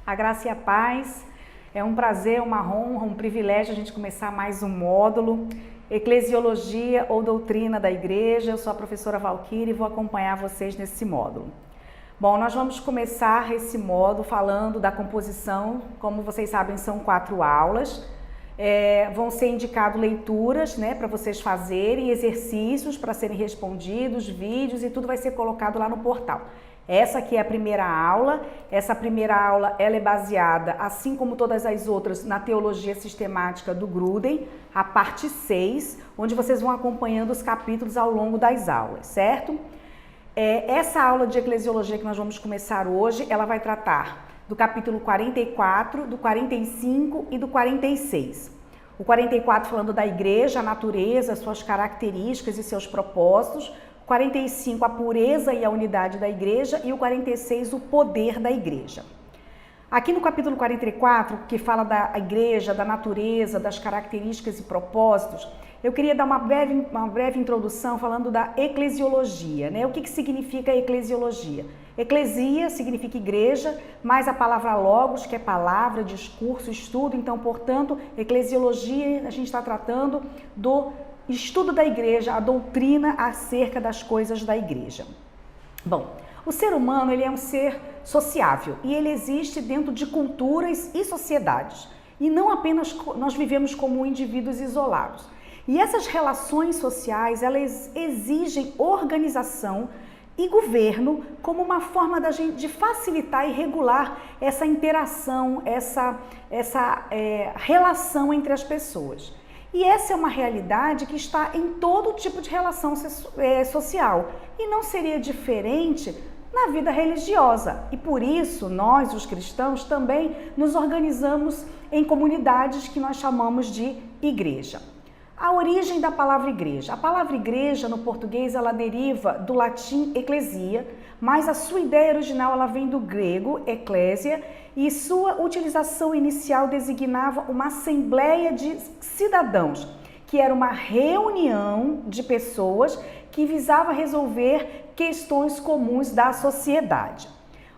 A graça e a paz. É um prazer, uma honra, um privilégio a gente começar mais um módulo. Eclesiologia ou Doutrina da Igreja. Eu sou a professora Valquíria e vou acompanhar vocês nesse módulo. Bom, nós vamos começar esse módulo falando da composição. Como vocês sabem, são 4 aulas. Vão ser indicadas leituras, para vocês fazerem, exercícios para serem respondidos, vídeos e tudo vai ser colocado lá no portal. Essa aqui é a primeira aula. Essa primeira aula ela é baseada, assim como todas as outras, na teologia sistemática do Gruden, a parte 6, onde vocês vão acompanhando os capítulos ao longo das aulas, certo? Essa aula de eclesiologia que nós vamos começar hoje, ela vai tratar do capítulo 44, do 45 e do 46. O 44 falando da igreja, a natureza, suas características e seus propósitos. 45, a pureza e a unidade da igreja, e o 46, o poder da igreja. Aqui no capítulo 44, que fala da igreja, da natureza, das características e propósitos, eu queria dar uma breve introdução falando da eclesiologia, O que significa eclesiologia? Eclesia significa igreja, mais a palavra logos, que é palavra, discurso, estudo. Então, portanto, eclesiologia, a gente está tratando do estudo da igreja, a doutrina acerca das coisas da igreja. Bom, o ser humano ele é um ser sociável e ele existe dentro de culturas e sociedades. E não apenas nós vivemos como indivíduos isolados. E essas relações sociais, elas exigem organização e governo como uma forma da gente de facilitar e regular essa interação, essa relação entre as pessoas. E essa é uma realidade que está em todo tipo de relação social e não seria diferente na vida religiosa. E por isso, nós, os cristãos, também nos organizamos em comunidades que nós chamamos de igreja. A origem da palavra igreja. A palavra igreja, no português, ela deriva do latim ecclesia, mas a sua ideia original ela vem do grego, ecclesia, e sua utilização inicial designava uma assembleia de cidadãos, que era uma reunião de pessoas que visava resolver questões comuns da sociedade.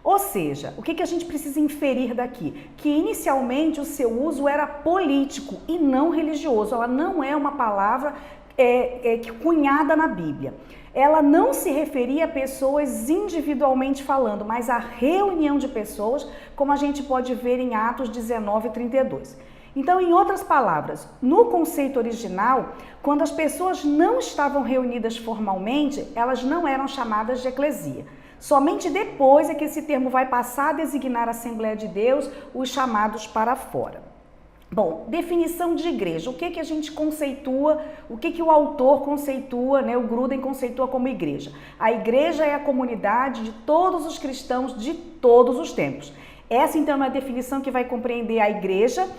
Ou seja, o que a gente precisa inferir daqui? Que inicialmente o seu uso era político e não religioso. Ela não é uma palavra cunhada na Bíblia. Ela não se referia a pessoas individualmente falando, mas a reunião de pessoas, como a gente pode ver em Atos 19, 32. Então, em outras palavras, no conceito original, quando as pessoas não estavam reunidas formalmente, elas não eram chamadas de eclesia. Somente depois é que esse termo vai passar a designar a Assembleia de Deus, os chamados para fora. Bom, definição de igreja. O que a gente conceitua, o que o autor conceitua, o Gruden conceitua como igreja? A igreja é a comunidade de todos os cristãos de todos os tempos. Essa, então, é uma definição que vai compreender a igreja,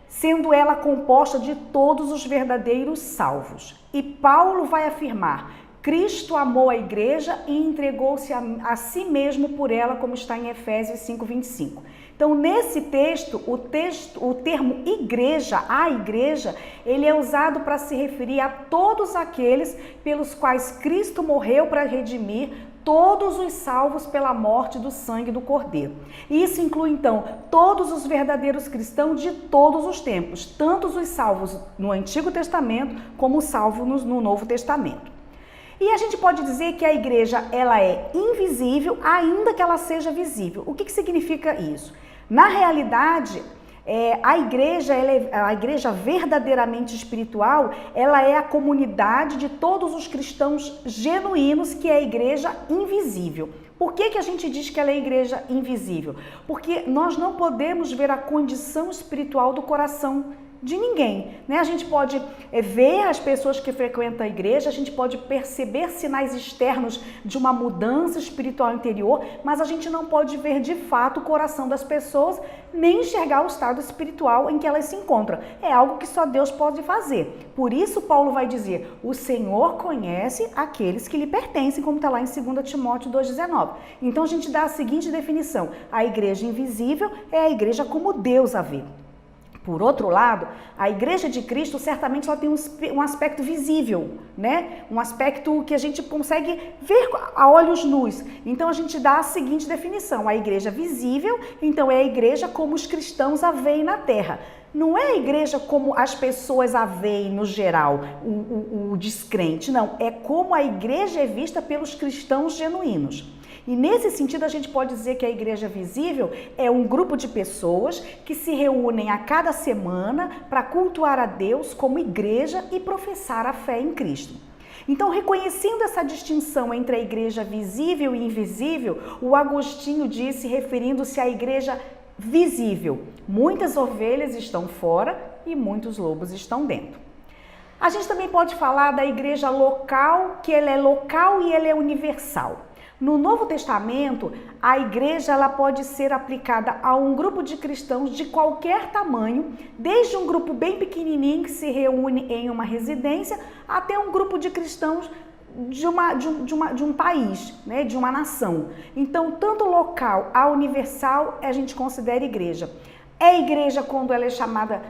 sendo ela composta de todos os verdadeiros salvos. E Paulo vai afirmar: Cristo amou a igreja e entregou-se a si mesmo por ela, como está em Efésios 5:25. Então, nesse texto, o termo igreja, a igreja, ele é usado para se referir a todos aqueles pelos quais Cristo morreu para redimir todos os salvos pela morte do sangue do Cordeiro. Isso inclui, então, todos os verdadeiros cristãos de todos os tempos, tanto os salvos no Antigo Testamento como os salvos no Novo Testamento. E a gente pode dizer que a igreja ela é invisível, ainda que ela seja visível. O que significa isso? Na realidade, a igreja verdadeiramente espiritual, ela é a comunidade de todos os cristãos genuínos, que é a igreja invisível. Por que a gente diz que ela é igreja invisível? Porque nós não podemos ver a condição espiritual do coração de ninguém, A gente pode ver as pessoas que frequentam a igreja, a gente pode perceber sinais externos de uma mudança espiritual interior, mas a gente não pode ver de fato o coração das pessoas, nem enxergar o estado espiritual em que elas se encontram. É algo que só Deus pode fazer. Por isso Paulo vai dizer: o Senhor conhece aqueles que lhe pertencem, como está lá em 2 Timóteo 2,19. Então a gente dá a seguinte definição: a igreja invisível é a igreja como Deus a vê. Por outro lado, a Igreja de Cristo certamente ela tem um aspecto visível, né? Um aspecto que a gente consegue ver a olhos nus. Então a gente dá a seguinte definição: a igreja visível, então é a igreja como os cristãos a veem na terra. Não é a igreja como as pessoas a veem no geral, o descrente, não. É como a igreja é vista pelos cristãos genuínos. E nesse sentido a gente pode dizer que a igreja visível é um grupo de pessoas que se reúnem a cada semana para cultuar a Deus como igreja e professar a fé em Cristo. Então, reconhecendo essa distinção entre a igreja visível e invisível, o Agostinho disse, referindo-se à igreja visível: muitas ovelhas estão fora e muitos lobos estão dentro. A gente também pode falar da igreja local, que ela é local e ela é universal. No Novo Testamento, a igreja ela pode ser aplicada a um grupo de cristãos de qualquer tamanho, desde um grupo bem pequenininho que se reúne em uma residência, até um grupo de cristãos de um país, né, de uma nação. Então, tanto local a universal, a gente considera igreja. É igreja quando ela é chamada,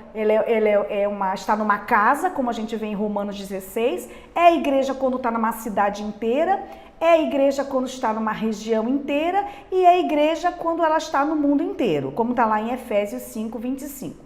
está numa casa, como a gente vê em Romanos 16. É igreja quando está numa cidade inteira. É igreja quando está numa região inteira. E é igreja quando ela está no mundo inteiro, como está lá em Efésios 5, 25.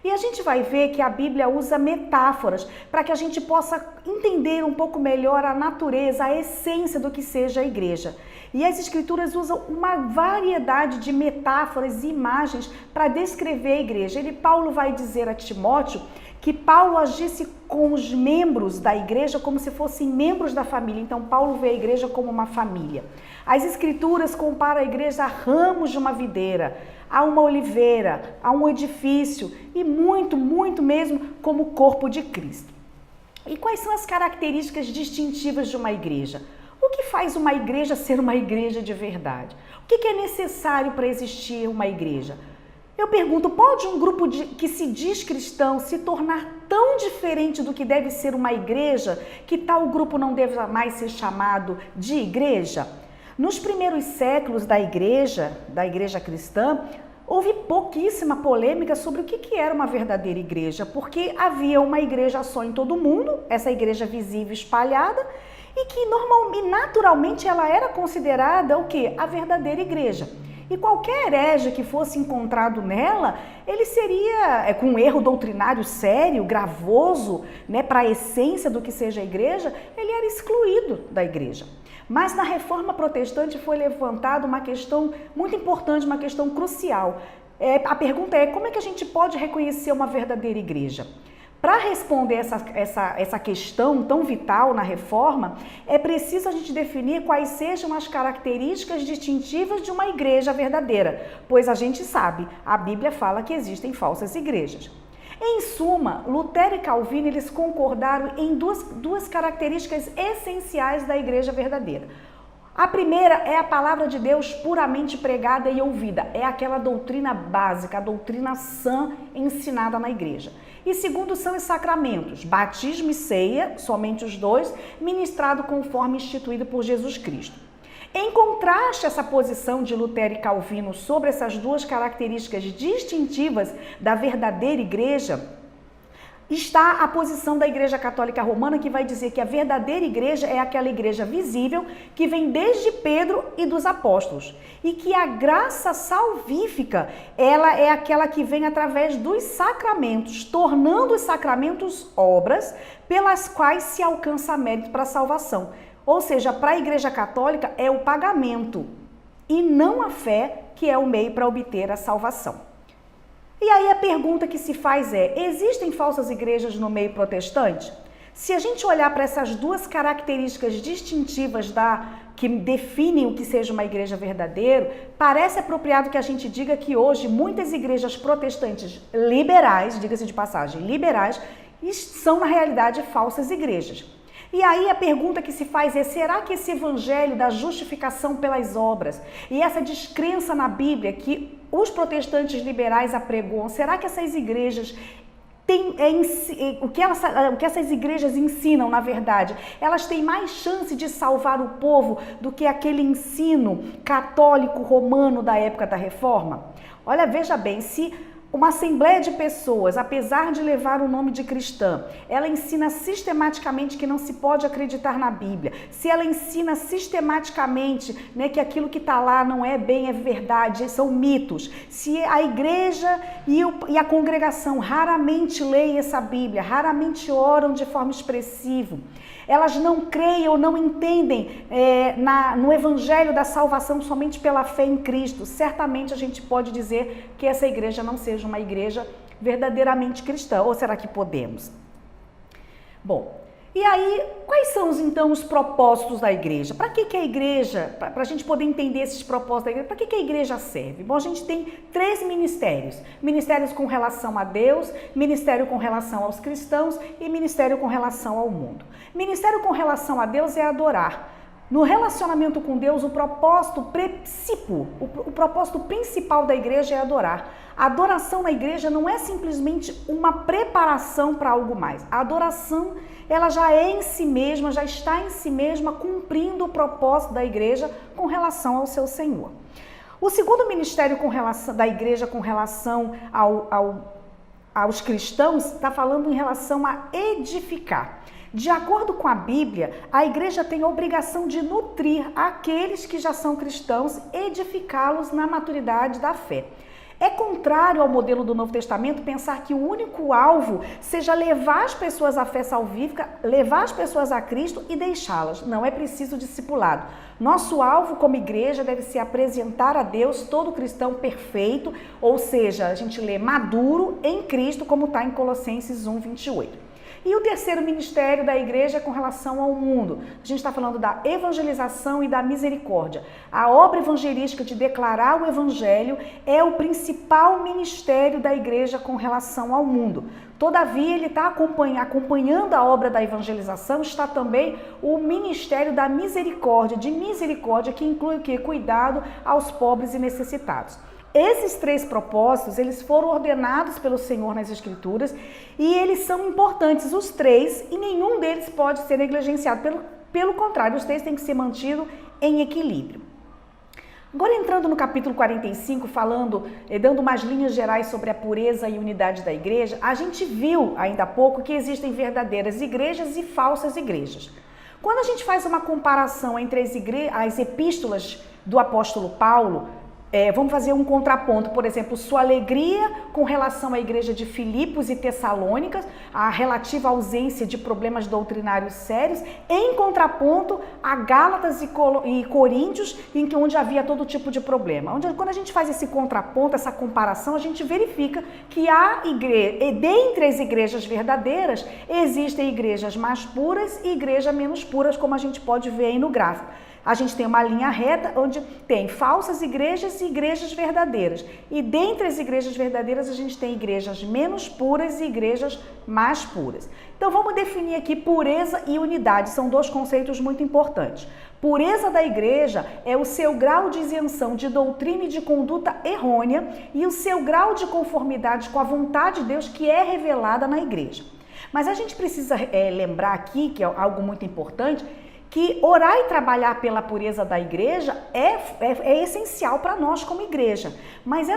E a gente vai ver que a Bíblia usa metáforas para que a gente possa entender um pouco melhor a natureza, a essência do que seja a igreja. E as Escrituras usam uma variedade de metáforas e imagens para descrever a igreja. Paulo vai dizer a Timóteo que Paulo agisse com os membros da igreja como se fossem membros da família. Então, Paulo vê a igreja como uma família. As Escrituras comparam a igreja a ramos de uma videira, a uma oliveira, a um edifício e muito mesmo como o corpo de Cristo. E quais são as características distintivas de uma igreja? O que faz uma igreja ser uma igreja de verdade? O que é necessário para existir uma igreja? Eu pergunto, pode um grupo que se diz cristão se tornar tão diferente do que deve ser uma igreja que tal grupo não deve mais ser chamado de igreja? Nos primeiros séculos da igreja cristã, houve pouquíssima polêmica sobre o que era uma verdadeira igreja, porque havia uma igreja só em todo mundo, essa igreja visível espalhada, e que naturalmente ela era considerada o quê? A verdadeira igreja. E qualquer herege que fosse encontrado nela, ele seria, com um erro doutrinário sério, gravoso, né, para a essência do que seja a igreja, ele era excluído da igreja. Mas na Reforma Protestante foi levantada uma questão muito importante, uma questão crucial. A pergunta é, como é que a gente pode reconhecer uma verdadeira igreja? Para responder essa questão tão vital na Reforma, é preciso a gente definir quais sejam as características distintivas de uma igreja verdadeira, pois a gente sabe, a Bíblia fala que existem falsas igrejas. Em suma, Lutero e Calvino eles concordaram em duas características essenciais da igreja verdadeira. A primeira é a palavra de Deus puramente pregada e ouvida, é aquela doutrina básica, a doutrina sã ensinada na igreja. E segundo são os sacramentos, batismo e ceia, somente os dois, ministrado conforme instituído por Jesus Cristo. Em contraste a essa posição de Lutero e Calvino sobre essas duas características distintivas da verdadeira igreja, está a posição da Igreja Católica Romana, que vai dizer que a verdadeira igreja é aquela igreja visível que vem desde Pedro e dos apóstolos, e que a graça salvífica, ela é aquela que vem através dos sacramentos, tornando os sacramentos obras pelas quais se alcança mérito para a salvação. Ou seja, para a Igreja Católica é o pagamento e não a fé que é o meio para obter a salvação. E aí a pergunta que se faz é, existem falsas igrejas no meio protestante? Se a gente olhar para essas duas características distintivas que definem o que seja uma igreja verdadeira, parece apropriado que a gente diga que hoje muitas igrejas protestantes liberais, diga-se de passagem, liberais, são na realidade falsas igrejas. E aí a pergunta que se faz é, será que esse evangelho da justificação pelas obras e essa descrença na Bíblia que os protestantes liberais apregoam, será que essas igrejas o que essas igrejas ensinam, na verdade, elas têm mais chance de salvar o povo do que aquele ensino católico romano da época da Reforma? Olha, veja bem, se uma assembleia de pessoas, apesar de levar o nome de cristã, ela ensina sistematicamente que não se pode acreditar na Bíblia, se ela ensina sistematicamente, né, que aquilo que está lá não é bem, é verdade, são mitos, se a igreja e a congregação raramente leem essa Bíblia, raramente oram de forma expressiva, elas não creem ou não entendem no evangelho da salvação somente pela fé em Cristo, certamente a gente pode dizer que essa igreja não seja uma igreja verdadeiramente cristã. Ou será que podemos? Bom, e aí, quais são então os propósitos da igreja? Para que a igreja, para a gente poder entender esses propósitos da igreja, para que a igreja serve? Bom, a gente tem 3 ministérios. Ministérios com relação a Deus, ministério com relação aos cristãos e ministério com relação ao mundo. Ministério com relação a Deus é adorar. No relacionamento com Deus, o propósito principal da igreja é adorar. A adoração na igreja não é simplesmente uma preparação para algo mais. A adoração, ela já é em si mesma, já está em si mesma, cumprindo o propósito da igreja com relação ao seu Senhor. O segundo ministério da igreja com relação aos cristãos está falando em relação a edificar. De acordo com a Bíblia, a igreja tem a obrigação de nutrir aqueles que já são cristãos, edificá-los na maturidade da fé. É contrário ao modelo do Novo Testamento pensar que o único alvo seja levar as pessoas à fé salvífica, levar as pessoas a Cristo e deixá-las. Não é preciso discipulado. Nosso alvo como igreja deve ser apresentar a Deus todo cristão perfeito, ou seja, a gente lê maduro em Cristo, como está em Colossenses 1:28. E o terceiro ministério da igreja é com relação ao mundo. A gente está falando da evangelização e da misericórdia. A obra evangelística de declarar o evangelho é o principal ministério da igreja com relação ao mundo. Todavia, ele está acompanhando a obra da evangelização, está também o ministério da misericórdia, que inclui o quê? Cuidado aos pobres e necessitados. Esses 3 propósitos, eles foram ordenados pelo Senhor nas Escrituras e eles são importantes, os 3, e nenhum deles pode ser negligenciado. Pelo contrário, os 3 têm que ser mantidos em equilíbrio. Agora entrando no capítulo 45, dando umas linhas gerais sobre a pureza e unidade da igreja, a gente viu ainda há pouco que existem verdadeiras igrejas e falsas igrejas. Quando a gente faz uma comparação entre as epístolas do apóstolo Paulo, vamos fazer um contraponto, por exemplo, sua alegria com relação à igreja de Filipos e Tessalônicas, a relativa ausência de problemas doutrinários sérios, em contraponto a Gálatas e Coríntios, onde havia todo tipo de problema. Quando a gente faz esse contraponto, essa comparação, a gente verifica que dentre as igrejas verdadeiras, existem igrejas mais puras e igrejas menos puras, como a gente pode ver aí no gráfico. A gente tem uma linha reta onde tem falsas igrejas e igrejas verdadeiras. E dentre as igrejas verdadeiras, a gente tem igrejas menos puras e igrejas mais puras. Então, vamos definir aqui pureza e unidade. São 2 conceitos muito importantes. Pureza da igreja é o seu grau de isenção de doutrina e de conduta errônea e o seu grau de conformidade com a vontade de Deus que é revelada na igreja. Mas a gente precisa lembrar aqui, que é algo muito importante, que orar e trabalhar pela pureza da igreja é essencial para nós como igreja. Mas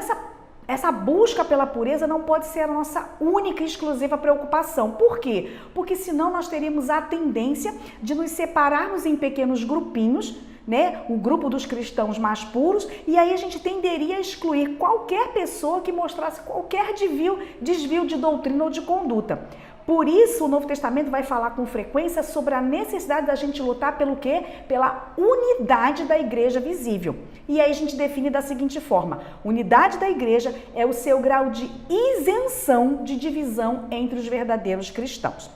essa busca pela pureza não pode ser a nossa única e exclusiva preocupação. Por quê? Porque senão nós teríamos a tendência de nos separarmos em pequenos grupinhos, né? O grupo dos cristãos mais puros, e aí a gente tenderia a excluir qualquer pessoa que mostrasse qualquer desvio de doutrina ou de conduta. Por isso, o Novo Testamento vai falar com frequência sobre a necessidade da gente lutar pelo quê? Pela unidade da igreja visível. E aí a gente define da seguinte forma: unidade da igreja é o seu grau de isenção de divisão entre os verdadeiros cristãos.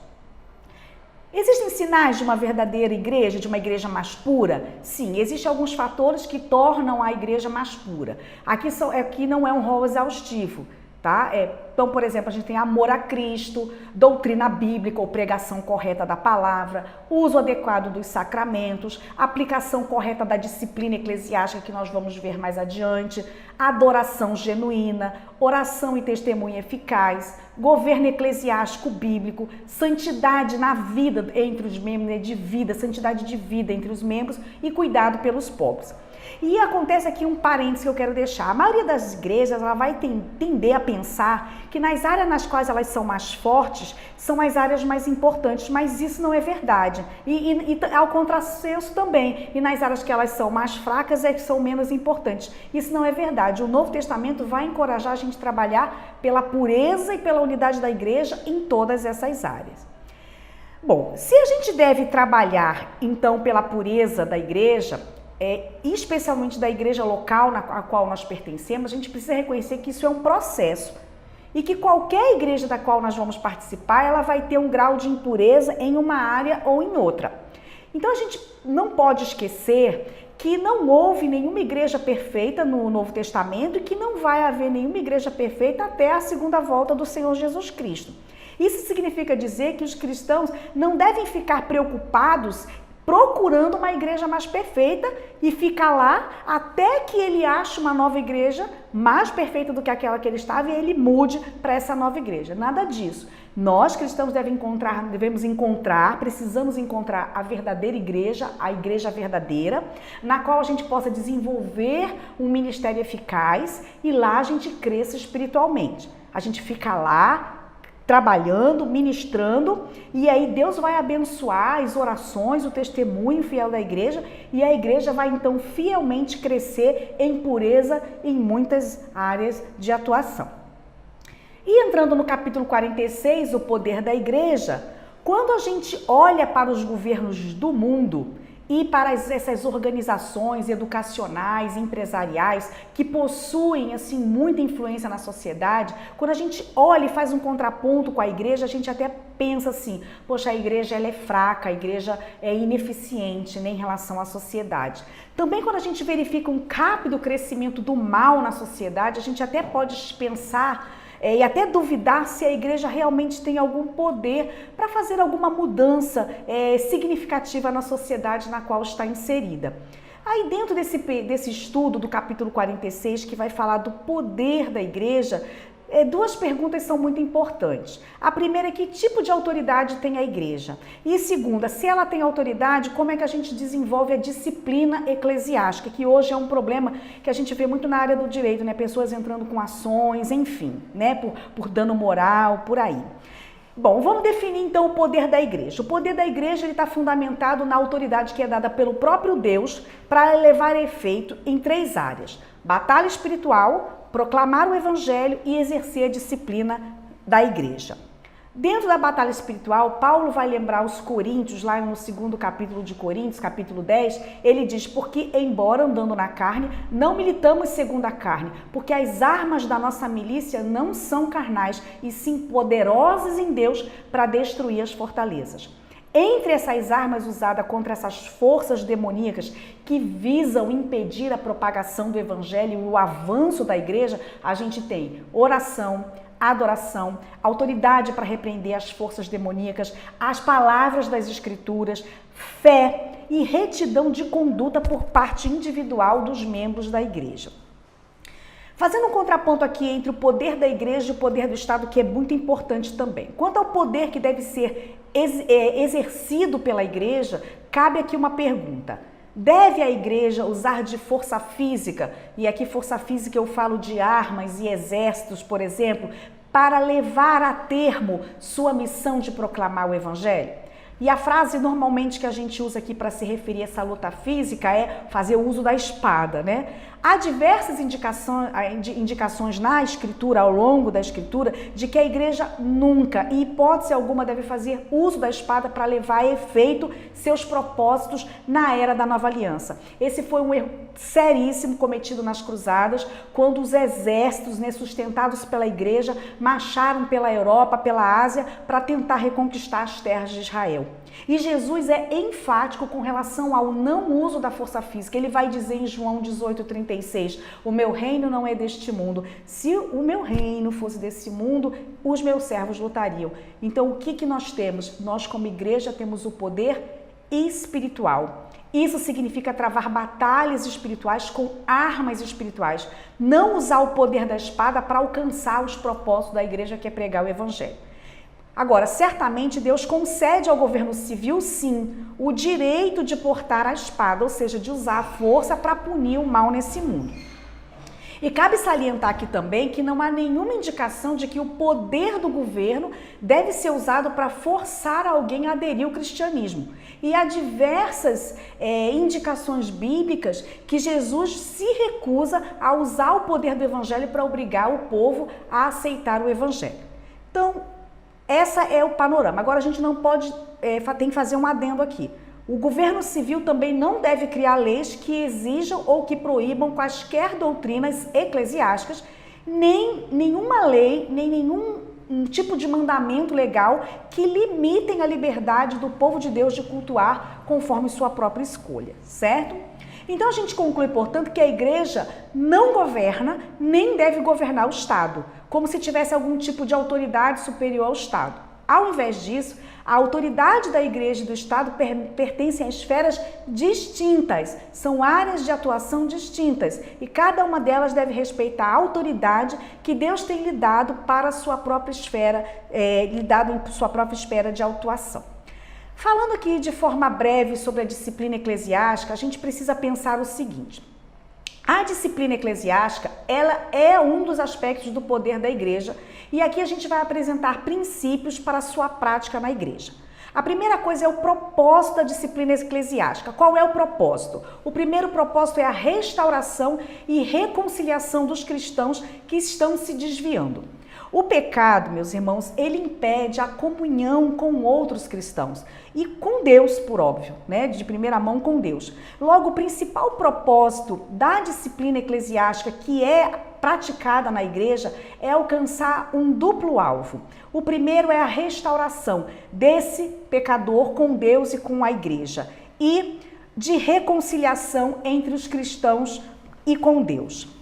Existem sinais de uma verdadeira igreja, de uma igreja mais pura? Sim, existem alguns fatores que tornam a igreja mais pura. Aqui não é um rol exaustivo. Tá? Então, por exemplo, a gente tem amor a Cristo, doutrina bíblica ou pregação correta da palavra, uso adequado dos sacramentos, aplicação correta da disciplina eclesiástica que nós vamos ver mais adiante, adoração genuína, oração e testemunho eficaz, governo eclesiástico bíblico, santidade na vida entre os membros, santidade de vida entre os membros e cuidado pelos pobres. E acontece aqui um parênteses que eu quero deixar. A maioria das igrejas ela vai tender a pensar que nas áreas nas quais elas são mais fortes, são as áreas mais importantes, mas isso não é verdade. E ao contrassenso também. E nas áreas que elas são mais fracas é que são menos importantes. Isso não é verdade. O Novo Testamento vai encorajar a gente a trabalhar pela pureza e pela unidade da igreja em todas essas áreas. Bom, se a gente deve trabalhar então pela pureza da igreja, especialmente da igreja local a qual nós pertencemos, a gente precisa reconhecer que isso é um processo e que qualquer igreja da qual nós vamos participar, ela vai ter um grau de impureza em uma área ou em outra. Então a gente não pode esquecer que não houve nenhuma igreja perfeita no Novo Testamento e que não vai haver nenhuma igreja perfeita até a segunda volta do Senhor Jesus Cristo. Isso significa dizer que os cristãos não devem ficar preocupados procurando uma igreja mais perfeita e ficar lá até que ele ache uma nova igreja mais perfeita do que aquela que ele estava e ele mude para essa nova igreja. Nada disso. Nós, cristãos, precisamos encontrar a verdadeira igreja, a igreja verdadeira, na qual a gente possa desenvolver um ministério eficaz e lá a gente cresça espiritualmente. A gente fica lá trabalhando, ministrando, e aí Deus vai abençoar as orações, o testemunho fiel da igreja, e a igreja vai então fielmente crescer em pureza em muitas áreas de atuação. E entrando no capítulo 46, o poder da igreja, quando a gente olha para os governos do mundo e para essas organizações educacionais, empresariais, que possuem assim muita influência na sociedade, quando a gente olha e faz um contraponto com a igreja, a gente até pensa assim, poxa, a igreja ela é fraca, a igreja é ineficiente, né, em relação à sociedade. Também quando a gente verifica um rápido crescimento do mal na sociedade, a gente até pode pensar e até duvidar se a igreja realmente tem algum poder para fazer alguma mudança significativa na sociedade na qual está inserida. Aí dentro desse estudo do capítulo 46, que vai falar do poder da igreja, duas perguntas são muito importantes. A primeira é que tipo de autoridade tem a igreja? E a segunda, se ela tem autoridade, como é que a gente desenvolve a disciplina eclesiástica, que hoje é um problema que a gente vê muito na área do direito, né? Pessoas entrando com ações, enfim, né? Por dano moral, por aí. Bom, vamos definir então o poder da igreja. O poder da igreja está fundamentado na autoridade que é dada pelo próprio Deus para levar a efeito em três áreas: batalha espiritual, proclamar o evangelho e exercer a disciplina da igreja. Dentro da batalha espiritual, Paulo vai lembrar os coríntios, lá no segundo capítulo de Coríntios, capítulo 10, ele diz, porque embora andando na carne, não militamos segundo a carne, porque as armas da nossa milícia não são carnais, e sim poderosas em Deus para destruir as fortalezas. Entre essas armas usadas contra essas forças demoníacas que visam impedir a propagação do evangelho e o avanço da igreja, a gente tem oração, adoração, autoridade para repreender as forças demoníacas, as palavras das escrituras, fé e retidão de conduta por parte individual dos membros da igreja. Fazendo um contraponto aqui entre o poder da igreja e o poder do Estado, que é muito importante também. Quanto ao poder que deve ser exercido pela igreja, cabe aqui uma pergunta. Deve a igreja usar de força física, e aqui força física eu falo de armas e exércitos, por exemplo, para levar a termo sua missão de proclamar o evangelho? E a frase normalmente que a gente usa aqui para se referir a essa luta física é fazer uso da espada, né? Há diversas indicações na Escritura, ao longo da Escritura, de que a igreja nunca, em hipótese alguma, deve fazer uso da espada para levar a efeito seus propósitos na era da Nova Aliança. Esse foi um erro seríssimo cometido nas cruzadas, quando os exércitos, né, sustentados pela igreja, marcharam pela Europa, pela Ásia, para tentar reconquistar as terras de Israel. E Jesus é enfático com relação ao não uso da força física. Ele vai dizer em João 18:36, o meu reino não é deste mundo. Se o meu reino fosse desse mundo, os meus servos lutariam. Então, o que nós temos? Nós, como igreja, temos o poder espiritual. Isso significa travar batalhas espirituais com armas espirituais. Não usar o poder da espada para alcançar os propósitos da igreja, que é pregar o evangelho. Agora, certamente Deus concede ao governo civil, sim, o direito de portar a espada, ou seja, de usar a força para punir o mal nesse mundo. E cabe salientar aqui também que não há nenhuma indicação de que o poder do governo deve ser usado para forçar alguém a aderir ao cristianismo. E há diversas indicações bíblicas que Jesus se recusa a usar o poder do evangelho para obrigar o povo a aceitar o evangelho. Então, essa é o panorama. Agora a gente não pode, tem que fazer um adendo aqui. O governo civil também não deve criar leis que exijam ou que proíbam quaisquer doutrinas eclesiásticas, nem nenhuma lei, nem nenhum tipo de mandamento legal que limitem a liberdade do povo de Deus de cultuar conforme sua própria escolha, certo? Então a gente conclui, portanto, que a igreja não governa nem deve governar o Estado, como se tivesse algum tipo de autoridade superior ao Estado. Ao invés disso, a autoridade da igreja e do Estado pertencem a esferas distintas, são áreas de atuação distintas e cada uma delas deve respeitar a autoridade que Deus tem lhe dado para a sua própria esfera, lhe dado em sua própria esfera de atuação. Falando aqui de forma breve sobre a disciplina eclesiástica, a gente precisa pensar o seguinte. A disciplina eclesiástica, ela é um dos aspectos do poder da igreja e aqui a gente vai apresentar princípios para a sua prática na igreja. A primeira coisa é o propósito da disciplina eclesiástica. Qual é o propósito? O primeiro propósito é a restauração e reconciliação dos cristãos que estão se desviando. O pecado, meus irmãos, ele impede a comunhão com outros cristãos e com Deus, por óbvio, né? De primeira mão com Deus. Logo, o principal propósito da disciplina eclesiástica que é praticada na igreja é alcançar um duplo alvo. O primeiro é a restauração desse pecador com Deus e com a igreja e de reconciliação entre os cristãos e com Deus.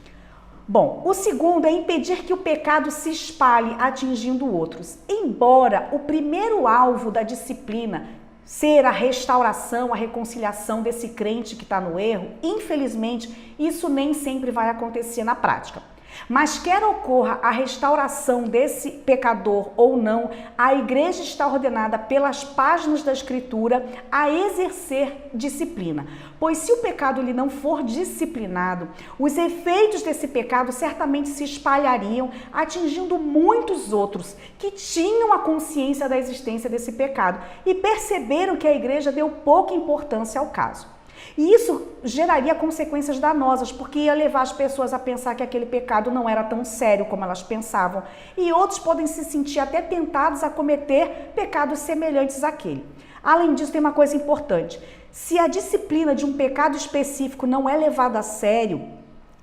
Bom, o segundo é impedir que o pecado se espalhe atingindo outros. Embora o primeiro alvo da disciplina ser a restauração, a reconciliação desse crente que está no erro, infelizmente, isso nem sempre vai acontecer na prática. Mas quer ocorra a restauração desse pecador ou não, a igreja está ordenada pelas páginas da Escritura a exercer disciplina. Pois se o pecado ele não for disciplinado, os efeitos desse pecado certamente se espalhariam, atingindo muitos outros que tinham a consciência da existência desse pecado e perceberam que a igreja deu pouca importância ao caso. E isso geraria consequências danosas, porque ia levar as pessoas a pensar que aquele pecado não era tão sério como elas pensavam. E outros podem se sentir até tentados a cometer pecados semelhantes àquele. Além disso, tem uma coisa importante. Se a disciplina de um pecado específico não é levada a sério,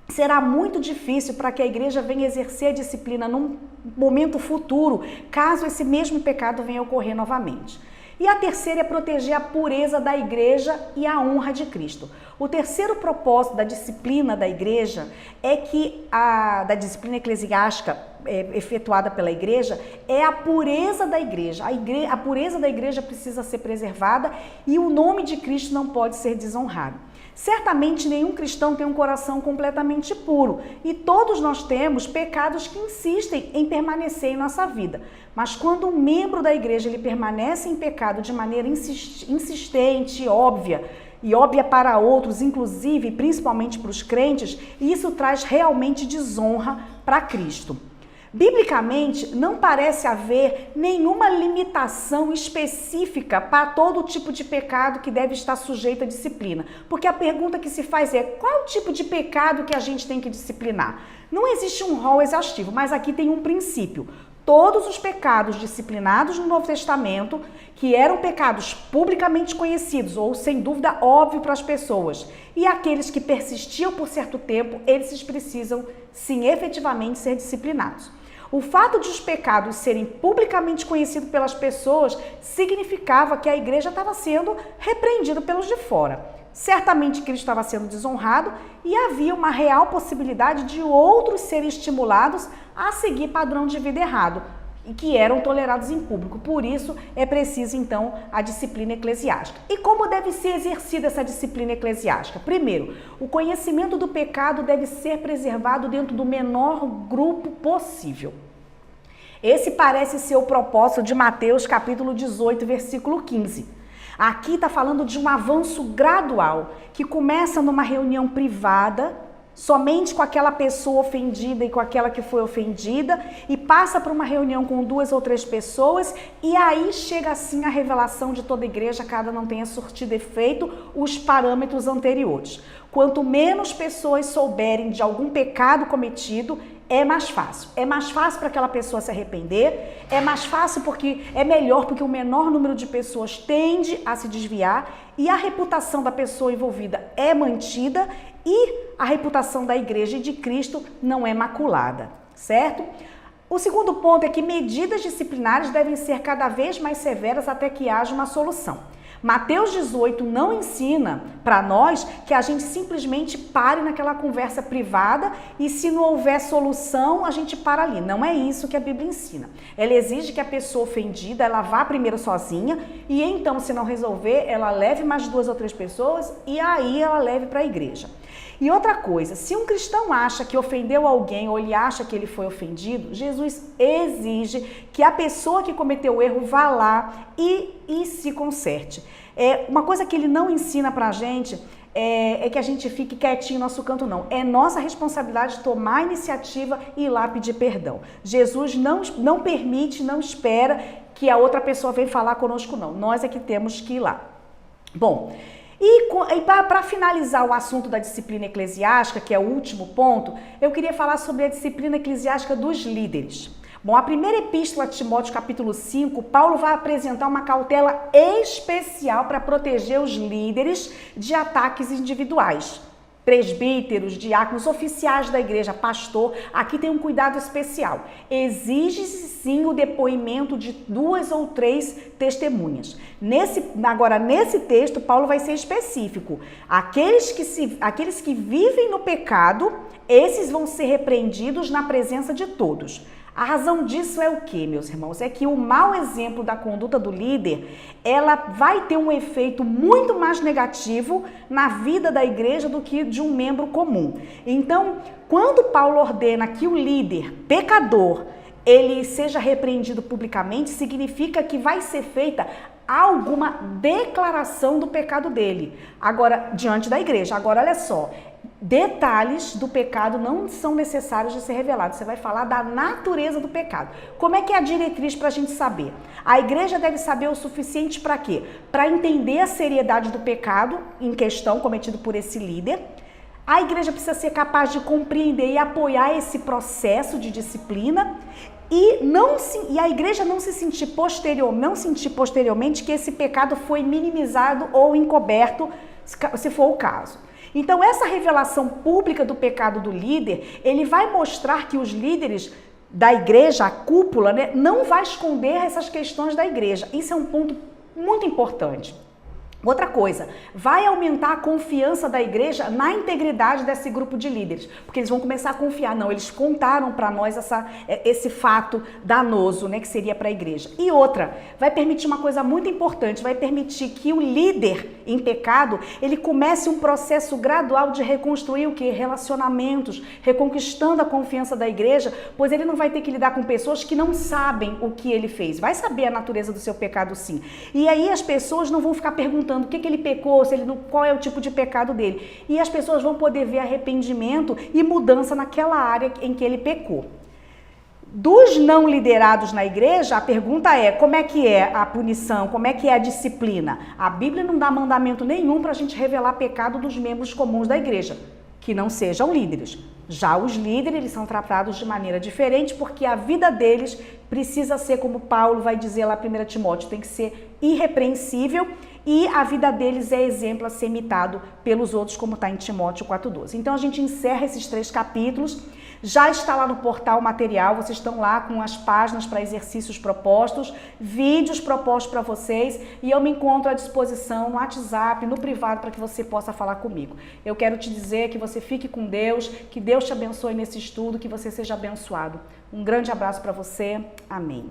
será muito difícil para que a igreja venha exercer a disciplina num momento futuro, caso esse mesmo pecado venha a ocorrer novamente. E a terceira é proteger a pureza da igreja e a honra de Cristo. O terceiro propósito da disciplina da igreja é que da disciplina eclesiástica efetuada pela igreja é a pureza da igreja. A pureza da igreja precisa ser preservada e o nome de Cristo não pode ser desonrado. Certamente nenhum cristão tem um coração completamente puro e todos nós temos pecados que insistem em permanecer em nossa vida. Mas quando um membro da igreja ele permanece em pecado de maneira insistente, óbvia para outros, inclusive principalmente para os crentes, isso traz realmente desonra para Cristo. Biblicamente, não parece haver nenhuma limitação específica para todo tipo de pecado que deve estar sujeito à disciplina. Porque a pergunta que se faz é, qual tipo de pecado que a gente tem que disciplinar? Não existe um rol exaustivo, mas aqui tem um princípio. Todos os pecados disciplinados no Novo Testamento, que eram pecados publicamente conhecidos ou sem dúvida óbvio para as pessoas, e aqueles que persistiam por certo tempo, eles precisam sim efetivamente ser disciplinados. O fato de os pecados serem publicamente conhecidos pelas pessoas significava que a igreja estava sendo repreendida pelos de fora. Certamente Cristo estava sendo desonrado e havia uma real possibilidade de outros serem estimulados a seguir padrão de vida errado e que eram tolerados em público. Por isso é preciso então a disciplina eclesiástica. E como deve ser exercida essa disciplina eclesiástica? Primeiro, o conhecimento do pecado deve ser preservado dentro do menor grupo possível. Esse parece ser o propósito de Mateus capítulo 18, versículo 15. Aqui está falando de um avanço gradual, que começa numa reunião privada, somente com aquela pessoa ofendida e com aquela que foi ofendida, e passa para uma reunião com 2 ou 3 pessoas, e aí chega assim a revelação de toda a igreja, cada não tenha surtido efeito os parâmetros anteriores. Quanto menos pessoas souberem de algum pecado cometido, é mais fácil. É mais fácil para aquela pessoa se arrepender, é mais fácil porque é melhor porque o menor número de pessoas tende a se desviar e a reputação da pessoa envolvida é mantida e a reputação da igreja e de Cristo não é maculada, certo? O segundo ponto é que medidas disciplinares devem ser cada vez mais severas até que haja uma solução. Mateus 18 não ensina para nós que a gente simplesmente pare naquela conversa privada e se não houver solução, a gente para ali. Não é isso que a Bíblia ensina. Ela exige que a pessoa ofendida, ela vá primeiro sozinha e então, se não resolver, ela leve mais 2 ou 3 pessoas e aí ela leve para a igreja. E outra coisa, se um cristão acha que ofendeu alguém ou ele acha que ele foi ofendido, Jesus exige que a pessoa que cometeu o erro vá lá e se conserte. Uma coisa que ele não ensina pra gente é que a gente fique quietinho no nosso canto, não. É nossa responsabilidade tomar a iniciativa e ir lá pedir perdão. Jesus não permite, não espera que a outra pessoa venha falar conosco, não. Nós é que temos que ir lá. Bom, e para finalizar o assunto da disciplina eclesiástica, que é o último ponto, eu queria falar sobre a disciplina eclesiástica dos líderes. Bom, a primeira epístola a Timóteo, capítulo 5, Paulo vai apresentar uma cautela especial para proteger os líderes de ataques individuais. Presbíteros, diáconos, oficiais da igreja, pastor, aqui tem um cuidado especial. Exige-se sim o depoimento de 2 ou 3 testemunhas. Agora, nesse texto, Paulo vai ser específico. Aqueles que vivem no pecado, esses vão ser repreendidos na presença de todos. A razão disso é o quê, meus irmãos? É que o mau exemplo da conduta do líder, ela vai ter um efeito muito mais negativo na vida da igreja do que de um membro comum. Então, quando Paulo ordena que o líder pecador, ele seja repreendido publicamente, significa que vai ser feita alguma declaração do pecado dele. Agora, diante da igreja. Agora, olha só. Detalhes do pecado não são necessários de ser revelados. Você vai falar da natureza do pecado. Como é que é a diretriz para a gente saber? A igreja deve saber o suficiente para quê? Para entender a seriedade do pecado em questão cometido por esse líder. A igreja precisa ser capaz de compreender e apoiar esse processo de disciplina e a igreja não sentir posteriormente que esse pecado foi minimizado ou encoberto, se for o caso. Então, essa revelação pública do pecado do líder, ele vai mostrar que os líderes da igreja, a cúpula, né, não vai esconder essas questões da igreja. Isso é um ponto muito importante. Outra coisa, vai aumentar a confiança da igreja na integridade desse grupo de líderes, porque eles vão começar a confiar, não, eles contaram para nós esse fato danoso, né, que seria para a igreja. E outra, vai permitir uma coisa muito importante, vai permitir que o líder em pecado, ele comece um processo gradual de reconstruir o quê? Relacionamentos, reconquistando a confiança da igreja, pois ele não vai ter que lidar com pessoas que não sabem o que ele fez, vai saber a natureza do seu pecado sim. E aí as pessoas não vão ficar perguntando o que ele pecou, qual é o tipo de pecado dele. E as pessoas vão poder ver arrependimento e mudança naquela área em que ele pecou. Dos não liderados na igreja, a pergunta é, como é que é a punição, como é que é a disciplina? A Bíblia não dá mandamento nenhum para a gente revelar pecado dos membros comuns da igreja, que não sejam líderes. Já os líderes, eles são tratados de maneira diferente, porque a vida deles precisa ser, como Paulo vai dizer lá em 1 Timóteo, tem que ser irrepreensível, e a vida deles é exemplo a ser imitado pelos outros, como está em Timóteo 4,12. Então a gente encerra esses 3 capítulos, já está lá no portal o material, vocês estão lá com as páginas para exercícios propostos, vídeos propostos para vocês, e eu me encontro à disposição no WhatsApp, no privado, para que você possa falar comigo. Eu quero te dizer que você fique com Deus, que Deus te abençoe nesse estudo, que você seja abençoado. Um grande abraço para você. Amém.